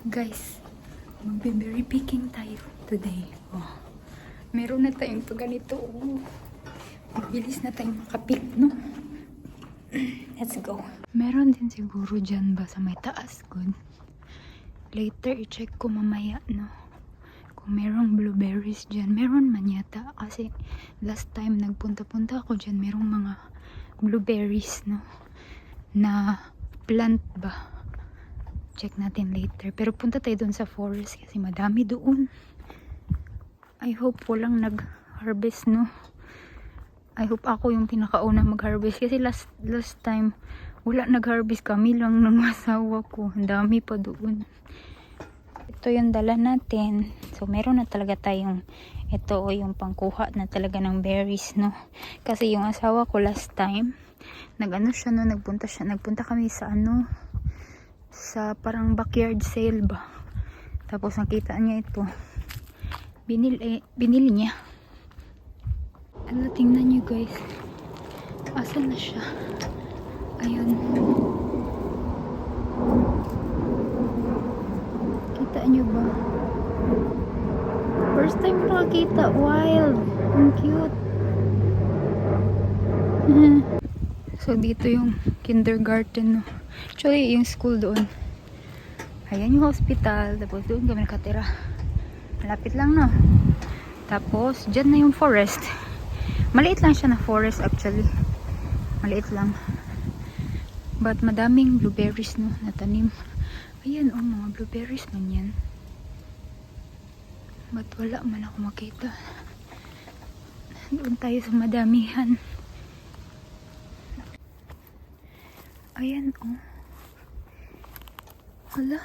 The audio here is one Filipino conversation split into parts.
Guys, magbe-berry picking tayo today. Oh. Meron na tayong to ganito. Oh. Bilis na tayong makapick, no? Let's go. Meron din siguro dyan ba sa may taas, good? Later, i-check ko mamaya, no? Kung merong blueberries dyan. Meron man yata. Kasi last time nagpunta-punta ako dyan, merong mga blueberries, no? Na plant ba? Check natin later. Pero punta tayo doon sa forest kasi madami doon. I hope walang nag-harvest, no? I hope ako yung pinakauna mag-harvest. Kasi last time, wala nag-harvest. Kami lang ng asawa ko. Ang dami pa doon. Ito yung dala natin. So, meron na talaga tayong ito o yung pangkuha na talaga ng berries, no? Kasi yung asawa ko last time, nag-ano siya, no? Nagpunta kami sa ano, sa parang backyard sale ba. Tapos nakita niya ito. Binili niya. Ano, tingnan niyo guys. Asan na siya? Ayun. Kita niyo ba? First time ko nakakita. Wild. Ang cute. So, dito yung kindergarten, no? Actually, yung school doon. Ayan yung hospital. Tapos doon kami nakatira. Malapit lang, no? Tapos, dyan na yung forest. Maliit lang siya na forest, actually. Maliit lang. But, madaming blueberries, no? Natanim. Ayan, oh, mga blueberries man yan. But, wala man ako makita. Doon tayo sa madamihan. Ayan, oh. Hala.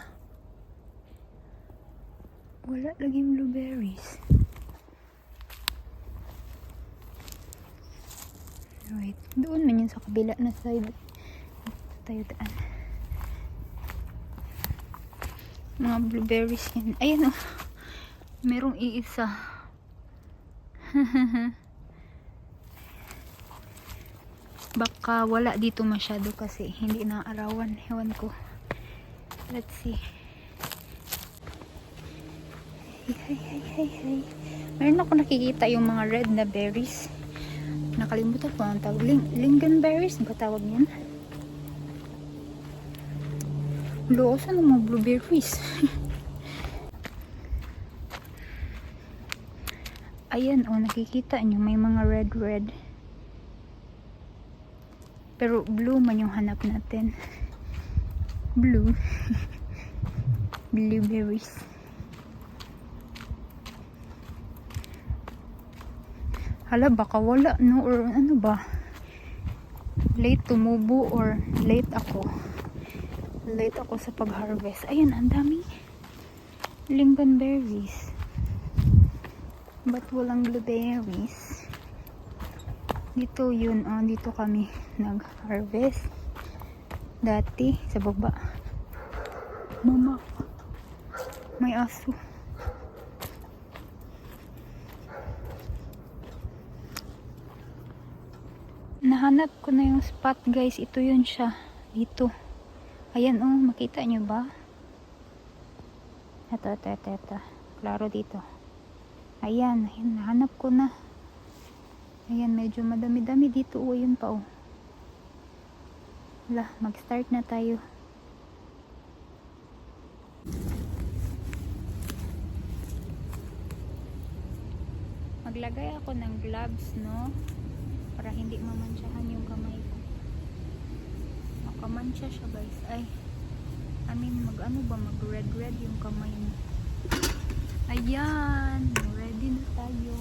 Wala laging blueberries. Wait. Doon man yun sa kabila na side. Tayo daan. Mga blueberries yan. Ayan, oh. Merong iisa. Baka wala dito masyado kasi hindi na arawan. Ewan ko. Let's see. Hey. Meron ako nakikita yung mga red na berries. Nakalimutan ko ang tawag. Lingonberries ba tawag yan? Loosan ng mga blueberries. Ayan, oh, nakikita nyo. May mga red. Pero blue man yung hanap natin. Blue. Blueberries. Hala, baka wala, no? Or ano ba? Late tumubo or late ako. Late ako sa pag-harvest. Ayan, ang dami. Lingonberries. But walang blueberries. Dito yun, oh, dito kami nag-harvest. Dati, sa baba. Mama. May aso. Nahanap ko na yung spot, guys. Ito yun siya. Dito. Ayan, oh. Makita nyo ba? Ito. Klaro dito. Ayan. Nahanap ko na. Ayan, medyo madami-dami dito. Oh, yun pa, oh. Wala, mag-start na tayo. Maglagay ako ng gloves, no? Para hindi mamansyahan yung kamay ko. Makamansya siya, guys. Ay, mag-ano ba? Mag-red yung kamay mo. Ayan, ready na tayo.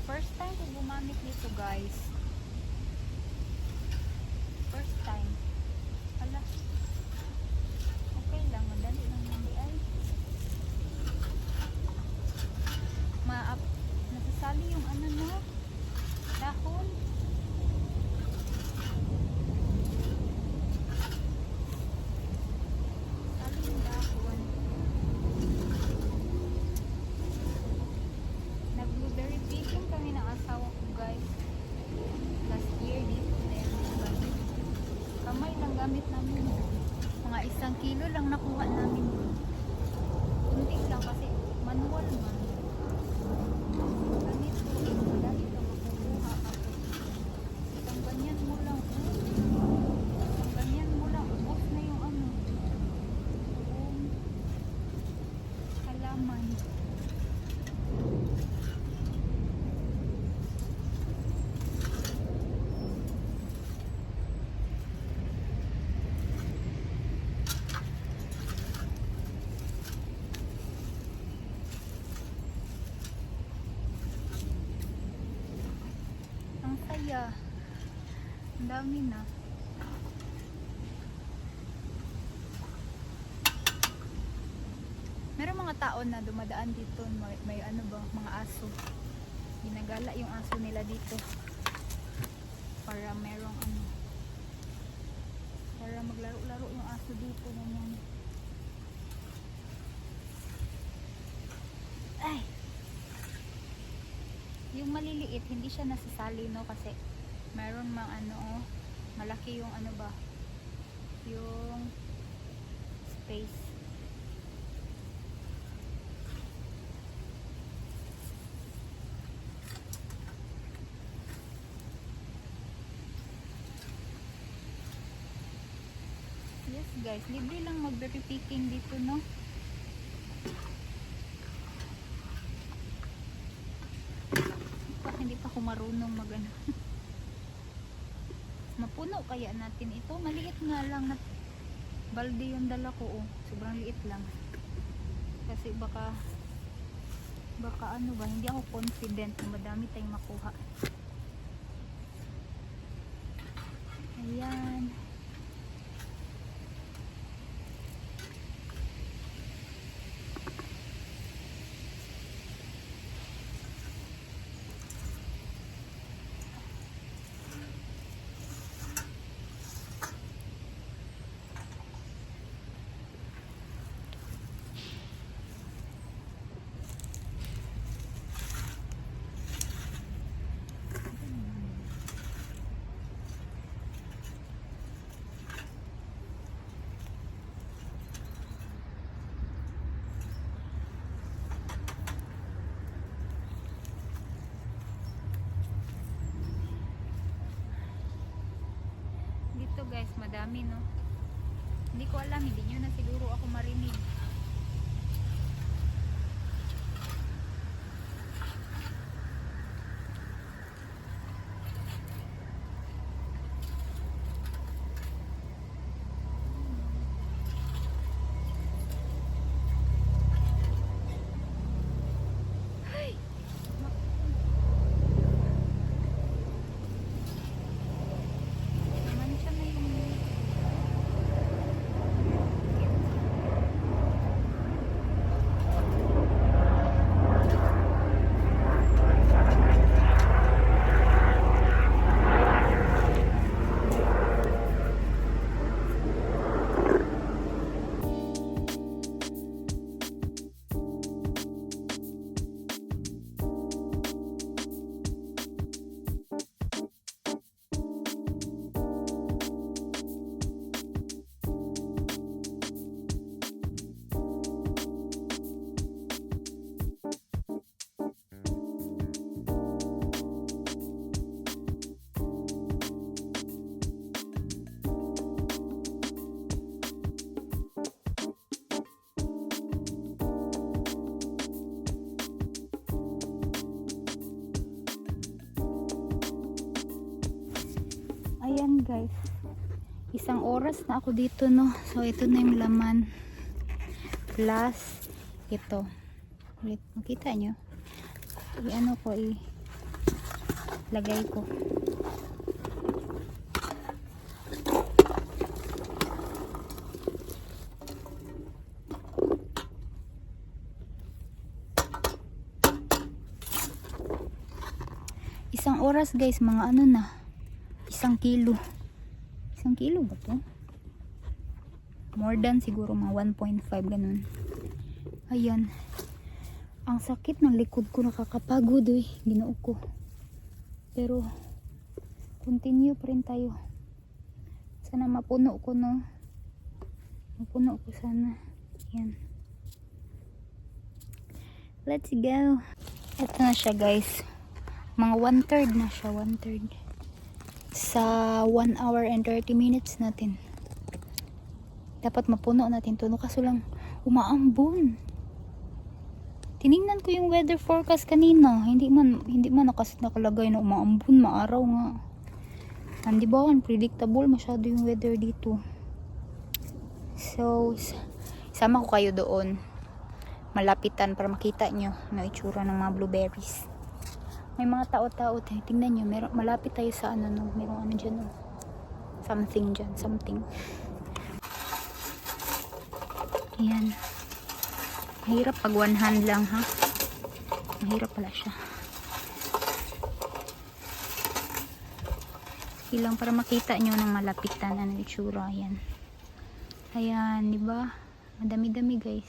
First time ko gumamit nito, guys. First time. Hala. Okay lang. Madali lang hindi ay. Nasasali yung ano, no? Dahon. Sali yung dahon. Nag-blueberry picking kami ng asawa ko, guys. gamit namin. Mga 1 kilo lang nakuha namin. Kunti lang kasi manual man. Ganito, madali lang makukuha ako. Isang ganyan mo lang. Isang ganyan mo lang. Ubos na yung ano. Yung halaman. Ang saya. Ang dami na. Meron mga tao na dumadaan dito. May ano ba, mga aso. Ginagala yung aso nila dito. Para merong ano. Para maglaro-laro yung aso dito. Ganyan. Ay! Yung maliliit, hindi siya nasasali, no? Kasi meron mga ano, oh, malaki yung ano ba, yung space. Yes guys, libre lang mag-berry picking dito, no? Hindi pa ako marunong mag-ano. Mapuno kaya natin ito. Maliit nga lang na balde yung dala ko, oh. Sobrang liit lang. Kasi baka ano ba, hindi ako confident na madami tayong makuha. Ayan. Dito guys, madami, no? Hindi ko alam, hindi nyo na siguro ako marinig. Mansya na yung ayan guys, 1 oras na ako dito, no? So ito na yung laman plus ito. Makita nyo, i-ano ko, lagay ko. Isang oras guys, mga ano na, 1 kilo. 1 kilo ba to? More than siguro mga 1.5 ganun. Ayan. Ang sakit ng likod ko, nakakapagod eh. Ginoo ko. Pero continue pa rin tayo Sana mapuno ko, no? Mapuno ko sana. Yan. Let's go. Ito na siya, guys. Mga 1/3 na siya. 1/3. Sa 1 hour and 30 minutes natin. Dapat mapuno natin to. No, kaso lang, umaambon. Tiningnan ko yung weather forecast kanina. Hindi man nakalagay na umaambon, maaraw nga. Hindi ba, unpredictable masyado yung weather dito. So, sama ko kayo doon. Malapitan para makita nyo na itsura ng mga blueberries. May mga tao-tao tayo. Tingnan nyo, malapit tayo sa ano, no? Merong ano dyan, no? Something dyan, something. Ayan. Mahirap pag one hand lang, ha? Mahirap pala siya. Ilang para makita nyo ng malapitan ano itsura. Ayan. Ayan, di ba? Madami-dami, guys.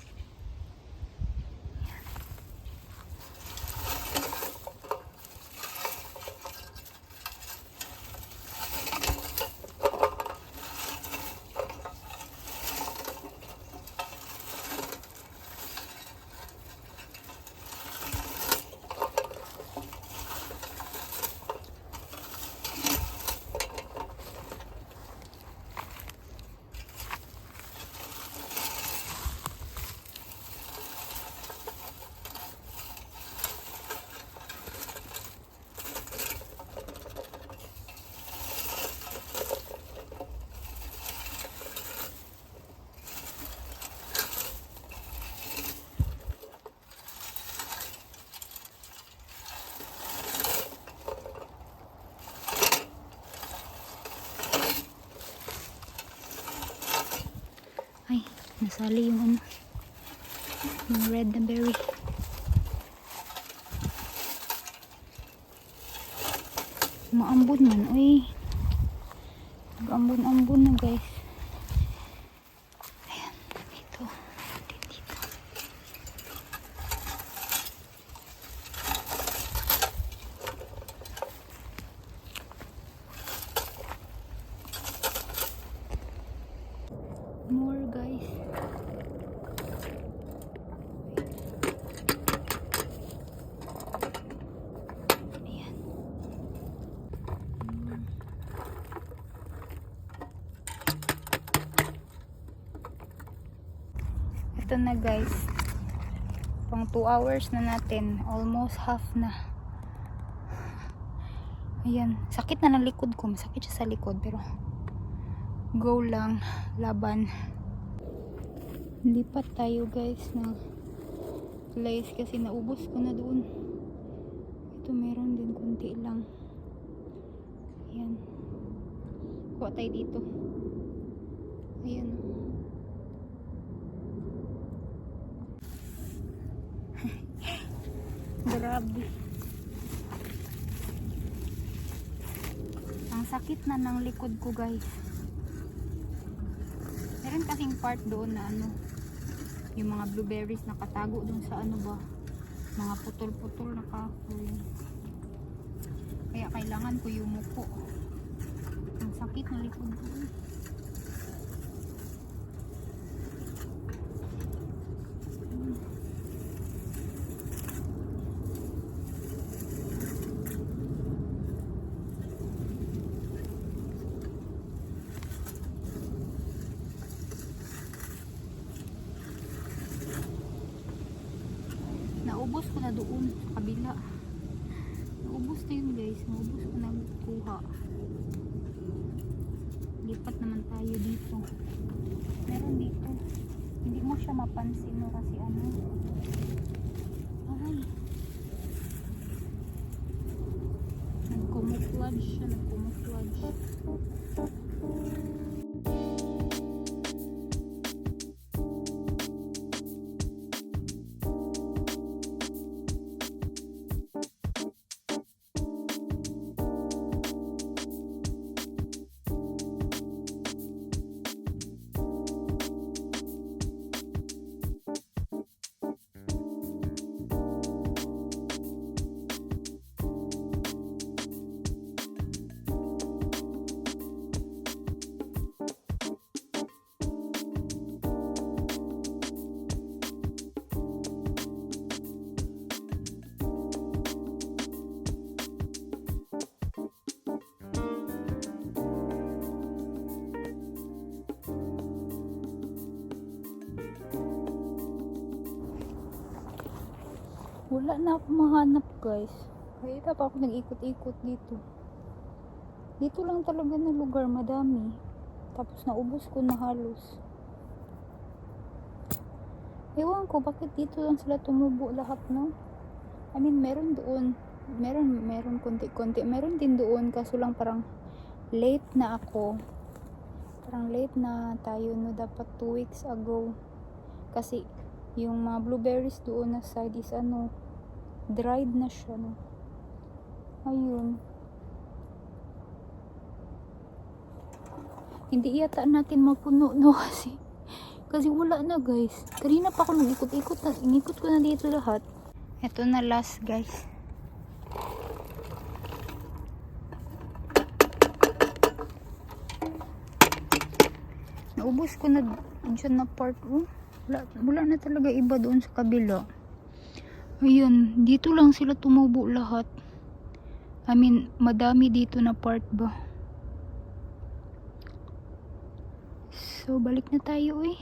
Ay, nasali yung ano, yung red na berry. Maambon man, uy. Nag-ambon-ambon na, guys. Ayan, dito. Dito. More, guys. Ayan. Ito na, guys. Pang 2 hours na natin. Almost half na. Ayan. Sakit na ng likod ko. Masakit siya sa likod. Pero go lang. Laban. Lipat tayo, guys, na place kasi naubos ko na doon. Ito meron din kunti lang. Ayan. Kuha tayo dito. Ayan. Grabe. Ang sakit na ng likod ko, guys. Meron kasing part doon na ano, yung mga blueberries nakatago doon sa ano ba, mga putol-putol na kahoy. Kaya kailangan ko yung muko. Ang sakit ng likod ko. Naubos ko na doon sa kabila. Naubos na yun, guys. Naubos ko na kuha. Lipat naman tayo dito. Meron dito. Hindi mo siya mapansin, no, kasi ano. Ay. Nag-camouflage siya. Nag-camouflage. Wala na ako mahanap, guys. Kaya pa ako nag-ikot-ikot dito. Dito lang talaga na lugar, madami. Tapos naubos ko na halos. Ewan ko, bakit dito lang sila tumubo lahat, no? I mean, meron doon. Meron konti-konti. Meron din doon, kaso lang parang late na ako. Parang late na tayo, no? Dapat 2 weeks ago. Kasi, yung mga blueberries doon na side is ano, dried na siya, no? Ayun. Hindi yata natin mapuno, no? Kasi wala na, guys. Kanina pa ako nag-ikot-ikot na. Inikot ko na dito lahat. Ito na last, guys. Naubos ko na dyan na part. Oh, wala na talaga iba doon sa kabila. Ayan. Dito lang sila tumubo lahat. I mean, madami dito na part ba. So, balik na tayo eh.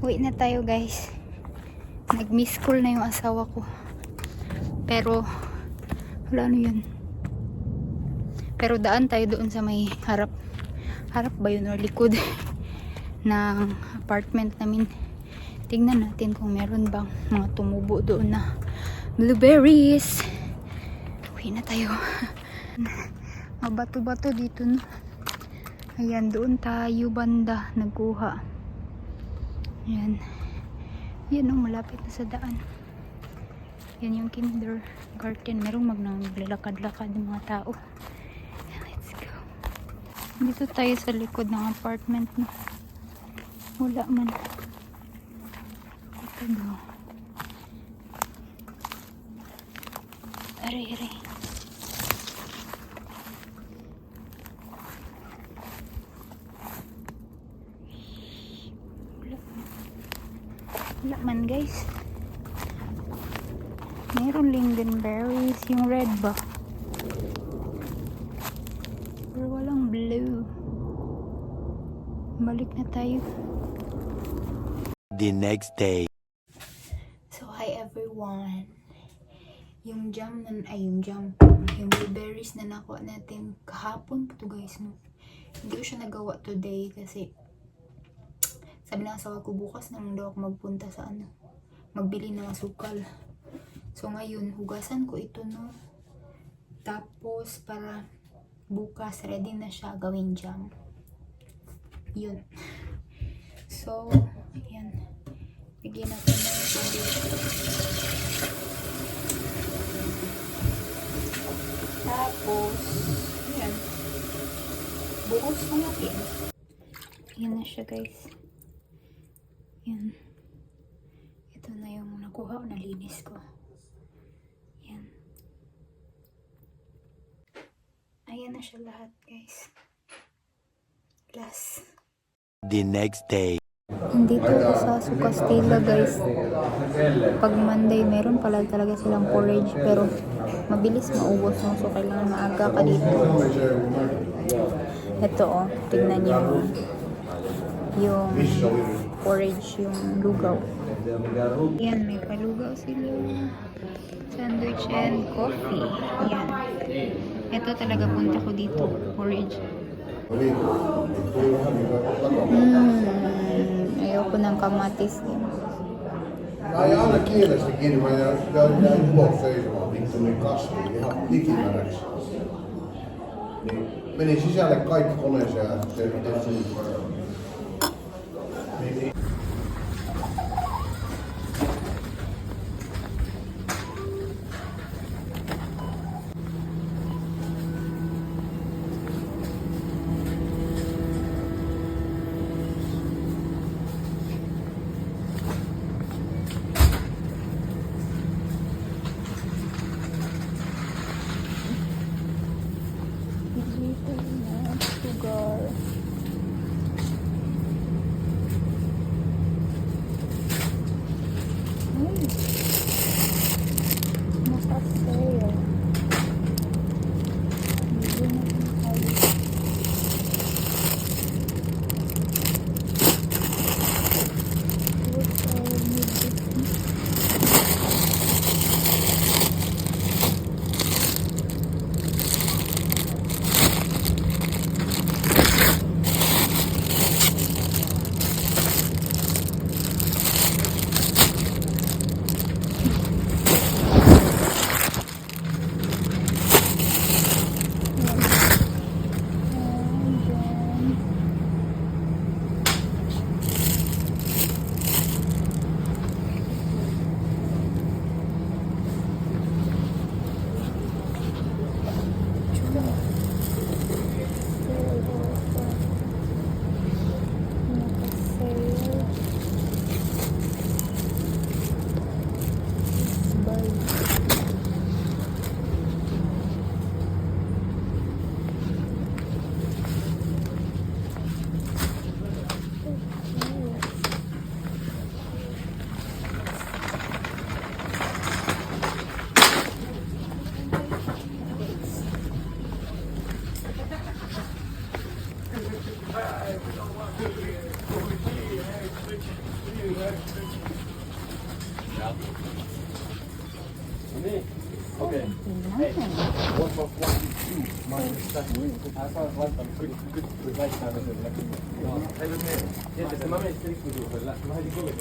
Uwi na tayo, guys. Nag-miss call na yung asawa ko. Pero, wala ano yun. Pero daan tayo doon sa may harap. Harap ba yun or likod ng apartment namin. Tingnan natin kung meron bang mga tumubo doon na blueberries. Uwi na tayo. Mga bato-bato dito, no? Ayan, doon tayo banda nagkuha. Ayan. Yan ang malapit na sa daan. Yan yung kindergarten. Merong maglalakad-lakad ng mga tao. Let's go. Dito tayo sa likod ng apartment, no? Wala man. Ito daw. Aray. Wala man, guys. Meron lingonberries, yung red ba? Pero walang blue. Balik na tayo. The next day. So, hi everyone. Yung blueberries na nakuha natin kahapon pa to, guys, no? Hindi ko siya nagawa today kasi sabi ng asawa ko, bukas na lang daw ako magpunta sa magbili ng asukal. So ngayon, hugasan ko ito, no? Tapos para bukas ready na siya gawin jam. Yun. So, ayan. Bigyan natin ng tubig. Tapos, ayan. Buhos na natin. Ayan na siya, guys. Yan. Ito na yung nakuha o nalinis ko. Yan. Ayan na siya lahat, guys. Last. The next day. Nandito ako sa Sukastila, guys. Pag Monday, meron pala talaga silang porridge. Pero mabilis maubos mo. So, kailangan maaga ka dito. Ito, oh. Tignan niyo yung porridge, yung lugaw. Yan, may palugaw sila. Sandwich and coffee. Yan. Ito talaga punta ko dito. Porridge. Ayoko ng kamatis din. No ei aina kielestä kiinni, mä jäin ulos seisomaan, niin tuli kasviin ihan likimäräksi. Niin meni sisälle kaikki koneeseen ja se niin. Sugar. Okay. Hey, what was 1, 2, minus that? I thought one time good revise time with it. Hey, look here. Yeah, the mum is still good over that. Why did you go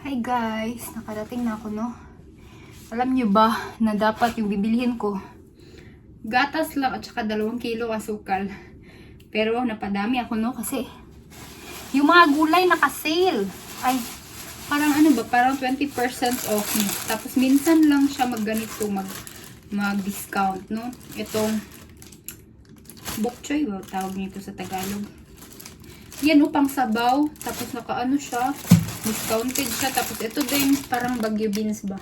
Hi guys, nakarating na ako, no? Alam nyo ba na dapat yung bibilihin ko gatas lang at saka 2 kilo asukal. Pero napadami ako, no? Kasi yung mga gulay naka-sale. Ay, parang ano ba? Parang 20% off, no? Tapos minsan lang siya magganito, mag-discount, no? Itong bok choy, ba tawag nito sa Tagalog. Yan, upang sabaw. Tapos naka-ano siya, discounted siya. Tapos ito din, parang bagyo beans ba?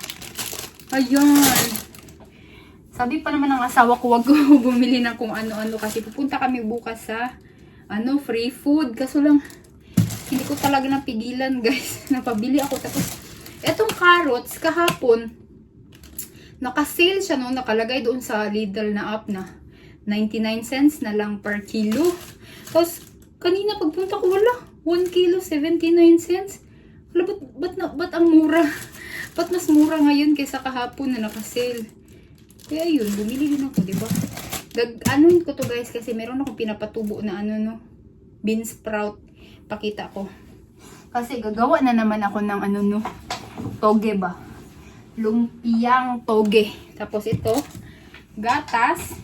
Ayan. Sabi pa naman ng asawa ko, wag ko bumili ng kung ano-ano kasi pupunta kami bukas sa free food. Kaso lang, hindi ko talaga napigilan, guys. Napabili ako. Tapos, etong carrots, kahapon, naka-sale siya, no? Nakalagay doon sa Lidl na app na 99 cents na lang per kilo. Tapos, kanina pagpunta ko, wala. 1 kilo, 79 cents. Wala, ba't ang mura? Ba't mas mura ngayon kaysa kahapon na naka-sale? Kaya yun, bumili din ako, diba? Anuin ko to, guys, kasi meron akong pinapatubo na bean sprout. Pakita ko. Kasi gagawa na naman ako ng toge ba? Lumpiang toge. Tapos ito, gatas.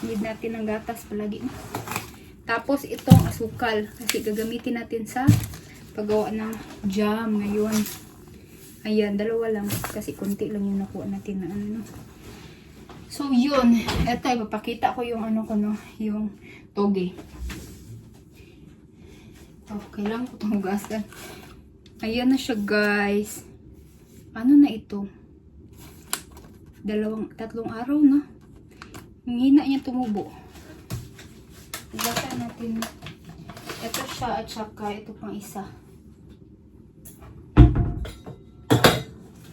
Need natin ng gatas palagi. Tapos itong asukal. Kasi gagamitin natin sa paggawa ng jam ngayon. Ayan, 2 lang. Kasi konti lang yung nakuha natin na So, yun. Ito, ipapakita ko yung yung toge. Ito, kailangan ko itong hugasan. Ayan na siya, guys. Ano na ito? 3 araw na. Ang hina niya tumubo. Hugasan natin. Ito siya at saka ito pang isa.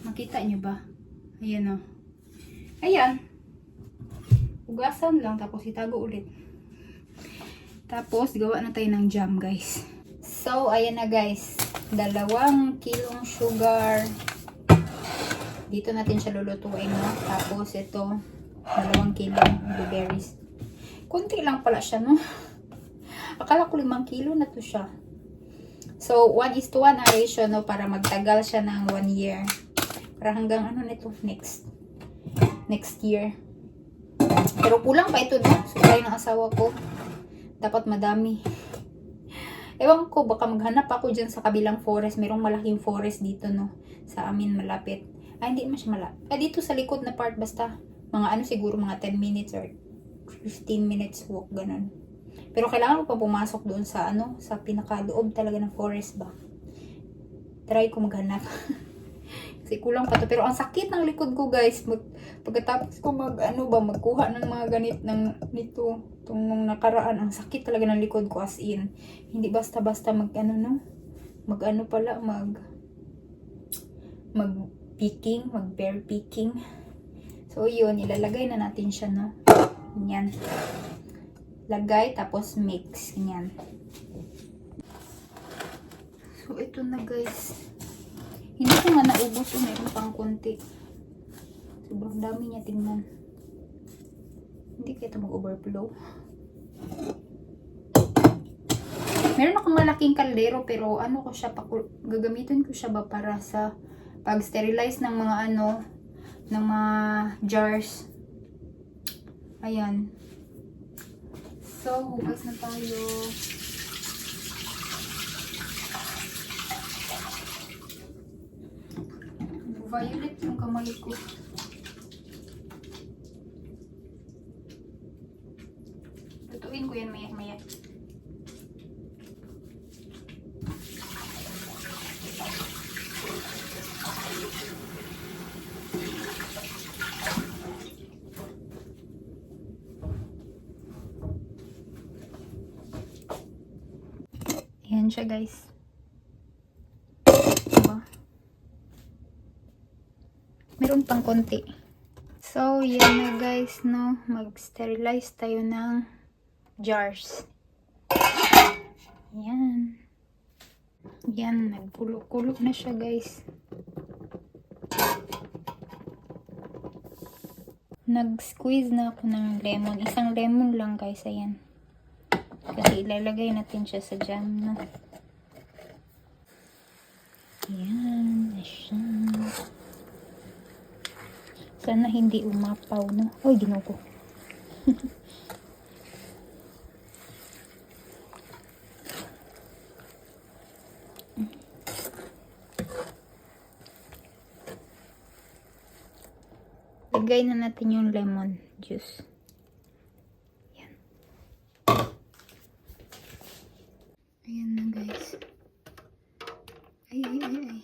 Makita nyo ba? Ayan o. Ayan. Hugasan lang, tapos itago ulit. Tapos, gawa na tayo ng jam, guys. So, ayan na, guys. 2 kilong sugar. Dito natin siya lulutuin, no? Tapos, ito, 2 kilong blueberries. Kunti lang pala siya, no? Akala ko 5 kilo na to siya. So, 1:1 ang ratio, no? Para magtagal siya ng 1 year. Para hanggang nito? Next year. Pero kulang pa ito, no? Supply ng asawa ko. Dapat madami. Ewan ko, baka maghanap ako dyan sa kabilang forest. Merong malaking forest dito, no? Sa amin, malapit. Ay, hindi naman siya malapit. Dito sa likod na part, basta mga siguro mga 10 minutes or 15 minutes walk, ganun. Pero kailangan mo pa pumasok doon sa sa pinakaloob talaga ng forest ba. Try ko maghanap. Kasi kulang pa to. Pero ang sakit ng likod ko, guys. Pagkatapos ko magkuha ng mga ganit nito. Itong nung nakaraan, ang sakit talaga ng likod ko as in. Hindi basta-basta mag-ano pala, mag-picking, mag-bear picking. So, yun, ilalagay na natin siya, no? Ganyan. Lagay, tapos mix. Ganyan. So, ito na, guys. Hindi ko nga naubos o meron pang konti. Sobrang dami niya, tingnan. Hindi kaya ito mag-overflow. Meron akong malaking kaldero, pero ano ko siya, gagamitin ko siya ba para sa pag-sterilize ng mga ano, ng mga jars. Ayan. So, hugas na tayo. Violet yung kamay ko. Tutuin ko yan maya-maya. Ayan siya, guys. Diba? Meron pang konti. So, yan na, guys, no? Mag-sterilize tayo ng jars. Yan. Yan, nagkulo-kulo na siya, guys. Nag-squeeze na ako ng lemon. Isang lemon lang, guys. Ayan. Kasi ilalagay natin siya sa jam, no? Ayan na siya. Sana hindi umapaw, no? Uy, ginoo ko. Lagay na natin yung lemon juice. Ayan. Ayan na, guys. Ay, ay, ay, ay.